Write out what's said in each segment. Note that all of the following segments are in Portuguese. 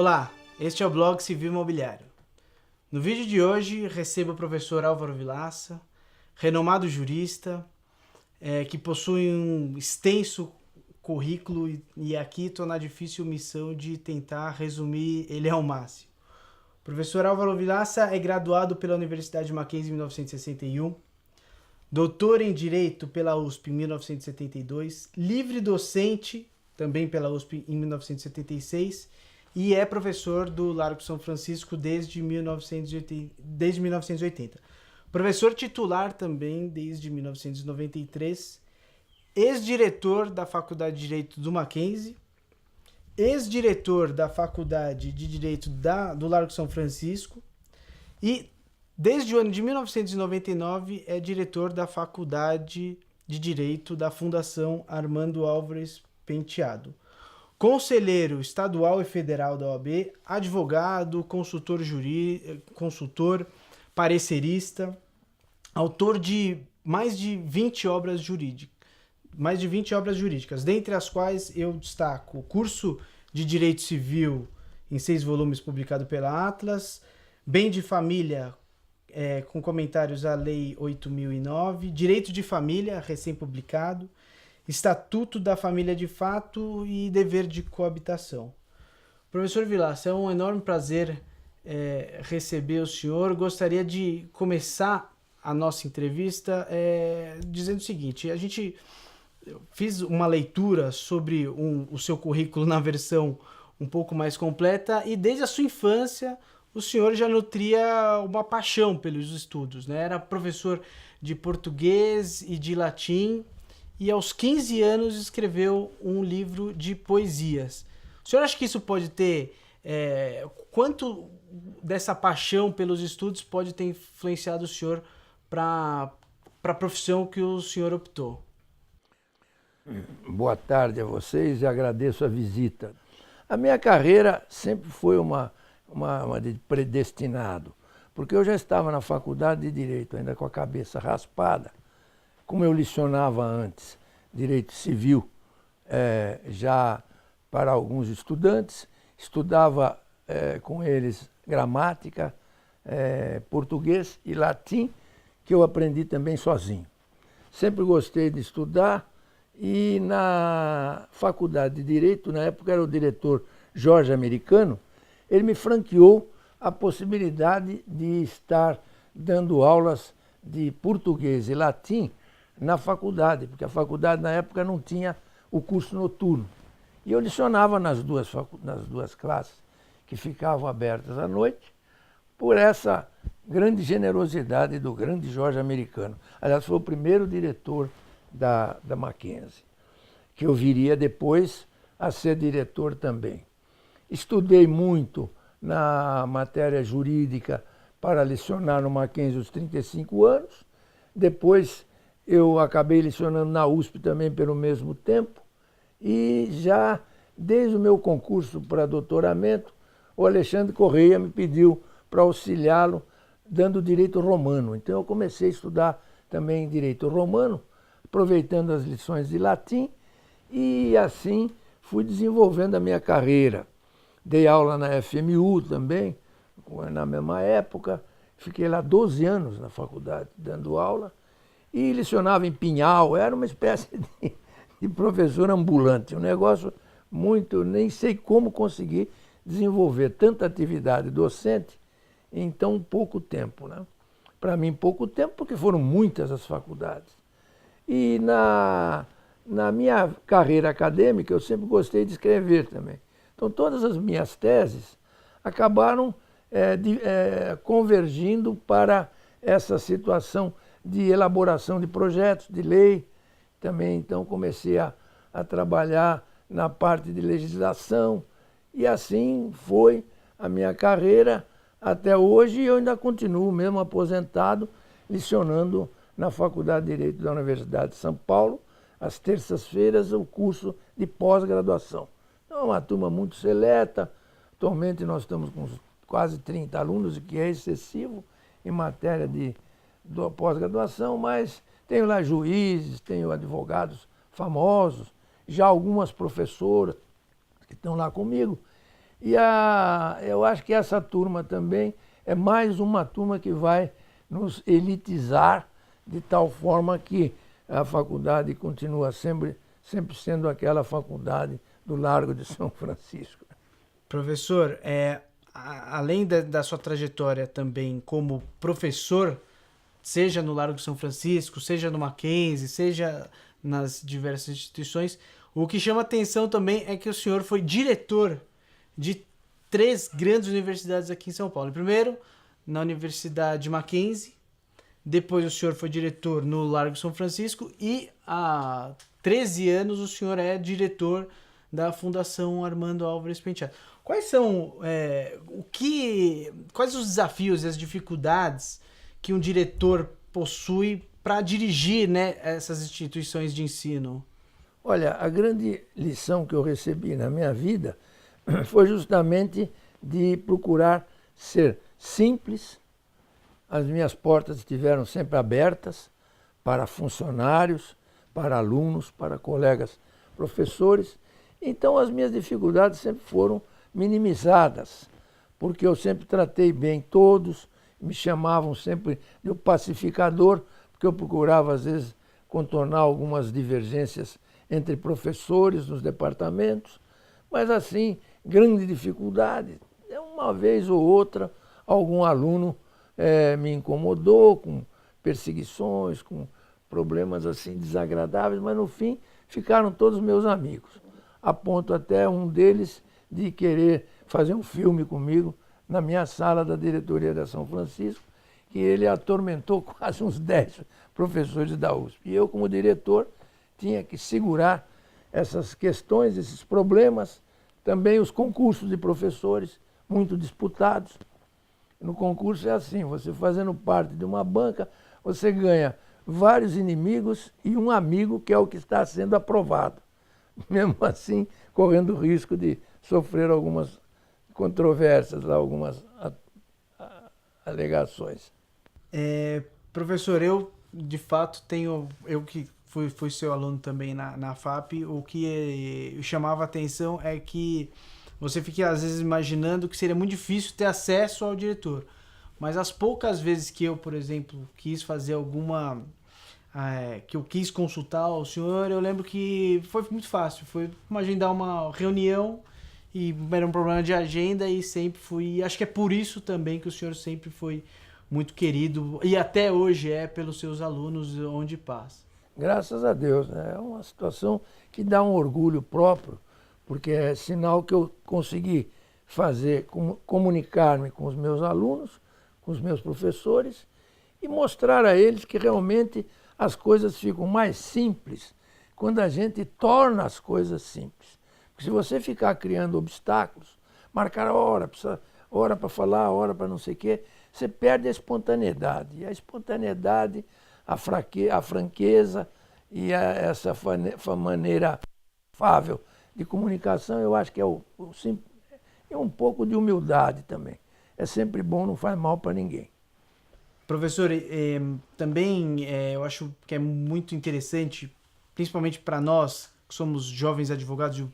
Olá, este é o blog Civil Imobiliário. No vídeo de hoje recebo o professor Álvaro Vilaça, renomado jurista, que possui um extenso currículo e aqui estou na difícil missão de tentar resumir ele ao máximo. O professor Álvaro Vilaça é graduado pela Universidade Mackenzie em 1961, doutor em Direito pela USP em 1972, livre docente também pela USP em 1976 e é professor do Largo São Francisco desde 1980. Professor titular também desde 1993, ex-diretor da Faculdade de Direito do Mackenzie, ex-diretor da Faculdade de Direito do Largo São Francisco e, desde o ano de 1999, é diretor da Faculdade de Direito da Fundação Armando Álvares Penteado. Conselheiro estadual e federal da OAB, advogado, consultor, parecerista, autor de mais de 20 obras jurídicas, dentre as quais eu destaco o curso de Direito Civil em 6 volumes publicado pela Atlas, Bem de Família, com comentários à Lei 8.009, Direito de Família, recém-publicado, Estatuto da Família de Fato e Dever de Coabitação. Professor Vilaça, é um enorme prazer receber o senhor. Gostaria de começar a nossa entrevista dizendo o seguinte: eu fiz uma leitura sobre o seu currículo na versão um pouco mais completa e desde a sua infância o senhor já nutria uma paixão pelos estudos, né? Era professor de português e de latim e aos 15 anos escreveu um livro de poesias. O senhor acha que isso pode ter... quanto dessa paixão pelos estudos pode ter influenciado o senhor para a profissão que o senhor optou? Boa tarde a vocês e agradeço a visita. A minha carreira sempre foi uma de predestinado, porque eu já estava na faculdade de Direito, ainda com a cabeça raspada, como eu licionava antes Direito Civil, já para alguns estudantes, estudava com eles gramática, português e latim, que eu aprendi também sozinho. Sempre gostei de estudar e na faculdade de Direito, na época era o diretor Jorge Americano, ele me franqueou a possibilidade de estar dando aulas de português e latim na faculdade, porque a faculdade na época não tinha o curso noturno. E eu licionava nas duas classes que ficavam abertas à noite, por essa grande generosidade do grande Jorge Americano. Aliás, foi o primeiro diretor da Mackenzie, que eu viria depois a ser diretor também. Estudei muito na matéria jurídica para licionar no Mackenzie os 35 anos, depois eu acabei licionando na USP também pelo mesmo tempo e já desde o meu concurso para doutoramento, o Alexandre Correia me pediu para auxiliá-lo dando direito romano. Então eu comecei a estudar também direito romano, aproveitando as lições de latim e assim fui desenvolvendo a minha carreira. Dei aula na FMU também, na mesma época, fiquei lá 12 anos na faculdade dando aula. E lecionava em Pinhal, era uma espécie de professor ambulante, um negócio muito, nem sei como conseguir desenvolver tanta atividade docente em tão pouco tempo, né? Para mim, pouco tempo, porque foram muitas as faculdades. E na minha carreira acadêmica, eu sempre gostei de escrever também. Então, todas as minhas teses acabaram convergindo para essa situação de elaboração de projetos de lei. Também, então, comecei a trabalhar na parte de legislação e assim foi a minha carreira até hoje e eu ainda continuo, mesmo aposentado, licionando na Faculdade de Direito da Universidade de São Paulo, às terças-feiras, o curso de pós-graduação. Então, é uma turma muito seleta, atualmente nós estamos com quase 30 alunos, o que é excessivo em matéria de pós-graduação, mas tenho lá juízes, tenho advogados famosos, já algumas professoras que estão lá comigo, E eu acho que essa turma também é mais uma turma que vai nos elitizar de tal forma que a faculdade continua sempre sendo aquela faculdade do Largo de São Francisco. Professor, além da sua trajetória também como professor, seja no Largo de São Francisco, seja no Mackenzie, seja nas diversas instituições, o que chama atenção também é que o senhor foi diretor de 3 grandes universidades aqui em São Paulo. Primeiro, na Universidade Mackenzie, depois o senhor foi diretor no Largo de São Francisco e há 13 anos o senhor é diretor da Fundação Armando Álvares Penteado. Quais são quais os desafios e as dificuldades que um diretor possui para dirigir, né, essas instituições de ensino? Olha, a grande lição que eu recebi na minha vida foi justamente de procurar ser simples. As minhas portas estiveram sempre abertas para funcionários, para alunos, para colegas professores. Então as minhas dificuldades sempre foram minimizadas, porque eu sempre tratei bem todos, me chamavam sempre de um pacificador, porque eu procurava às vezes contornar algumas divergências entre professores nos departamentos, mas assim, grande dificuldade. Uma vez ou outra, algum aluno me incomodou com perseguições, com problemas assim desagradáveis, mas no fim ficaram todos meus amigos, a ponto até um deles de querer fazer um filme comigo na minha sala da diretoria da São Francisco, que ele atormentou quase uns 10 professores da USP. E eu, como diretor, tinha que segurar essas questões, esses problemas, também os concursos de professores, muito disputados. No concurso é assim, você fazendo parte de uma banca, você ganha vários inimigos e um amigo que é o que está sendo aprovado. Mesmo assim, correndo o risco de sofrer algumas controvérsias, algumas alegações. Professor, eu de fato eu que fui seu aluno também na FAP, o que chamava a atenção é que você fica às vezes imaginando que seria muito difícil ter acesso ao diretor. Mas as poucas vezes que eu, por exemplo, quis fazer que eu quis consultar o senhor, eu lembro que foi muito fácil. Foi agendar uma reunião e era um problema de agenda e sempre fui. Acho que é por isso também que o senhor sempre foi muito querido e até hoje é pelos seus alunos onde passa. Graças a Deus, né? É uma situação que dá um orgulho próprio, porque é sinal que eu consegui comunicar-me com os meus alunos, com os meus professores e mostrar a eles que realmente as coisas ficam mais simples quando a gente torna as coisas simples. Porque se você ficar criando obstáculos, marcar hora para falar, hora para não sei o quê, você perde a espontaneidade. E a espontaneidade, a franqueza e essa maneira afável de comunicação, eu acho que é um pouco de humildade também. É sempre bom, não faz mal para ninguém. Professor, também eu acho que é muito interessante, principalmente para nós, que somos jovens advogados, e o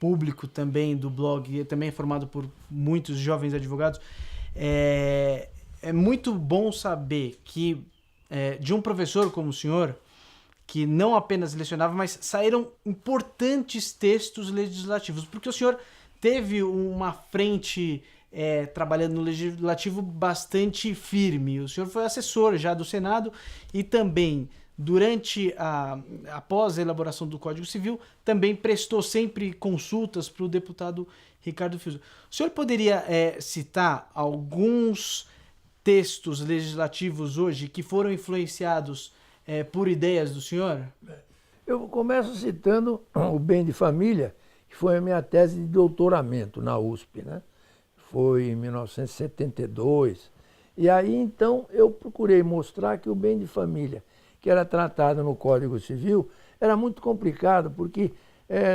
público também do blog também é formado por muitos jovens advogados, é muito bom saber que de um professor como o senhor, que não apenas lecionava, mas saíram importantes textos legislativos, porque o senhor teve uma frente trabalhando no legislativo bastante firme. O senhor foi assessor já do Senado e também, após a elaboração do Código Civil, também prestou sempre consultas para o deputado Ricardo Fiuza. O senhor poderia citar alguns textos legislativos hoje que foram influenciados por ideias do senhor? Eu começo citando o bem de família, que foi a minha tese de doutoramento na USP, né? Foi em 1972. E aí, então, eu procurei mostrar que o bem de família, que era tratado no Código Civil, era muito complicado, porque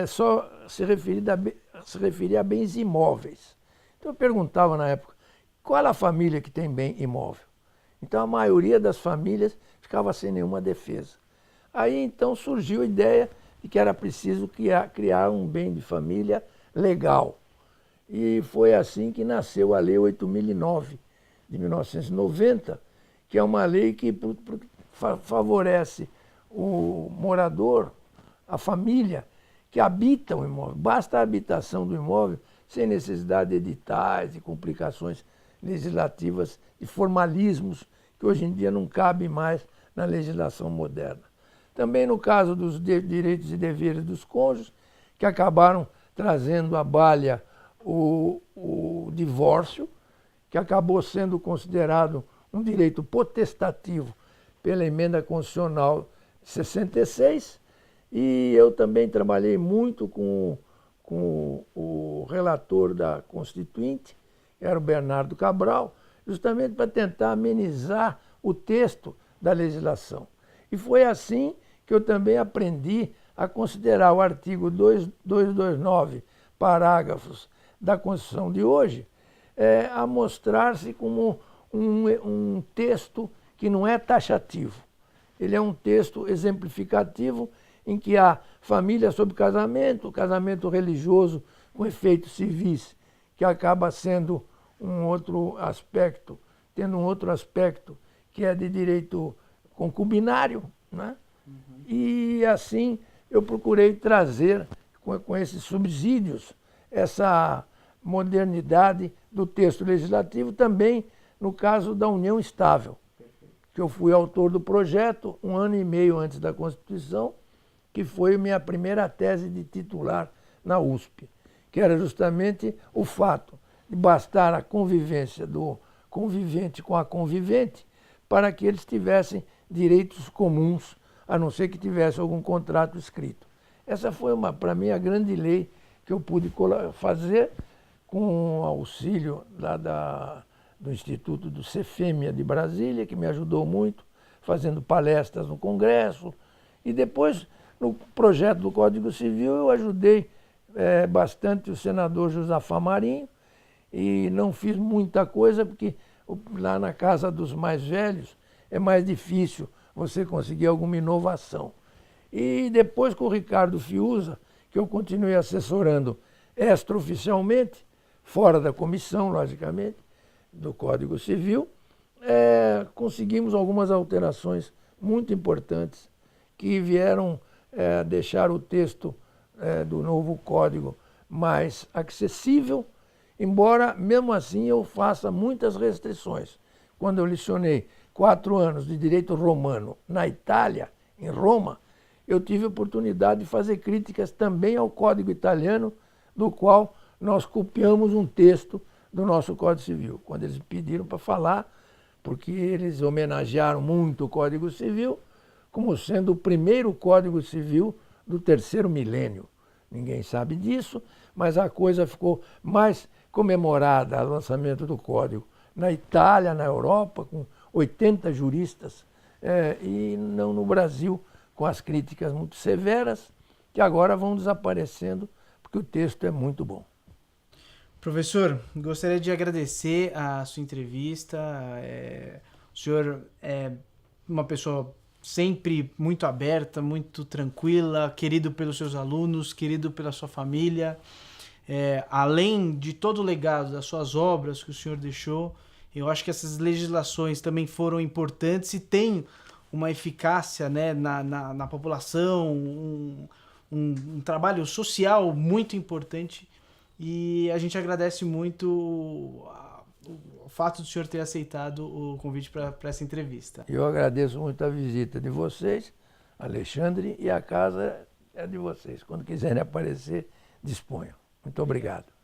só se referia a bens imóveis. Então, eu perguntava na época, qual é a família que tem bem imóvel? Então, a maioria das famílias ficava sem nenhuma defesa. Aí, então, surgiu a ideia de que era preciso criar um bem de família legal. E foi assim que nasceu a Lei 8.009, de 1990, que é uma lei que favorece o morador, a família, que habita o imóvel. Basta a habitação do imóvel, sem necessidade de editais, de complicações legislativas, de formalismos, que hoje em dia não cabe mais na legislação moderna. Também no caso dos direitos e deveres dos cônjuges, que acabaram trazendo à baila o divórcio, que acabou sendo considerado um direito potestativo pela Emenda Constitucional 66, e eu também trabalhei muito com o relator da Constituinte, que era o Bernardo Cabral, justamente para tentar amenizar o texto da legislação. E foi assim que eu também aprendi a considerar o artigo 229, parágrafos da Constituição de hoje, a mostrar-se como um texto que não é taxativo. Ele é um texto exemplificativo em que há família sob casamento, casamento religioso com efeitos civis, que acaba sendo um outro aspecto, tendo um outro aspecto que é de direito concubinário, né? E assim eu procurei trazer com esses subsídios essa modernidade do texto legislativo, também no caso da união estável, que eu fui autor do projeto 1 ano e meio antes da Constituição, que foi minha primeira tese de titular na USP, que era justamente o fato de bastar a convivência do convivente com a convivente para que eles tivessem direitos comuns, a não ser que tivesse algum contrato escrito. Essa foi, para mim, a grande lei que eu pude fazer com o auxílio do Instituto do Cefêmia de Brasília, que me ajudou muito, fazendo palestras no Congresso. E depois, no projeto do Código Civil, eu ajudei bastante o senador Josafá Marinho, e não fiz muita coisa, porque lá na casa dos mais velhos é mais difícil você conseguir alguma inovação. E depois com o Ricardo Fiuza, que eu continuei assessorando extraoficialmente, fora da comissão, logicamente, do Código Civil, conseguimos algumas alterações muito importantes que vieram deixar o texto do novo Código mais acessível, embora, mesmo assim, eu faça muitas restrições. Quando eu lecionei 4 anos de direito romano na Itália, em Roma, eu tive a oportunidade de fazer críticas também ao Código Italiano, do qual nós copiamos um texto do nosso Código Civil. Quando eles pediram para falar, porque eles homenagearam muito o Código Civil, como sendo o primeiro Código Civil do 3º milênio. Ninguém sabe disso, mas a coisa ficou mais comemorada, o lançamento do Código, na Itália, na Europa, com 80 juristas, e não no Brasil, com as críticas muito severas, que agora vão desaparecendo, porque o texto é muito bom. Professor, gostaria de agradecer a sua entrevista. O senhor é uma pessoa sempre muito aberta, muito tranquila, querido pelos seus alunos, querido pela sua família. Além de todo o legado das suas obras que o senhor deixou, eu acho que essas legislações também foram importantes e têm uma eficácia, né, na população, um trabalho social muito importante, e a gente agradece muito o fato do senhor ter aceitado o convite para essa entrevista. Eu agradeço muito a visita de vocês, Alexandre, e a casa é de vocês. Quando quiserem aparecer, disponham. Muito obrigado.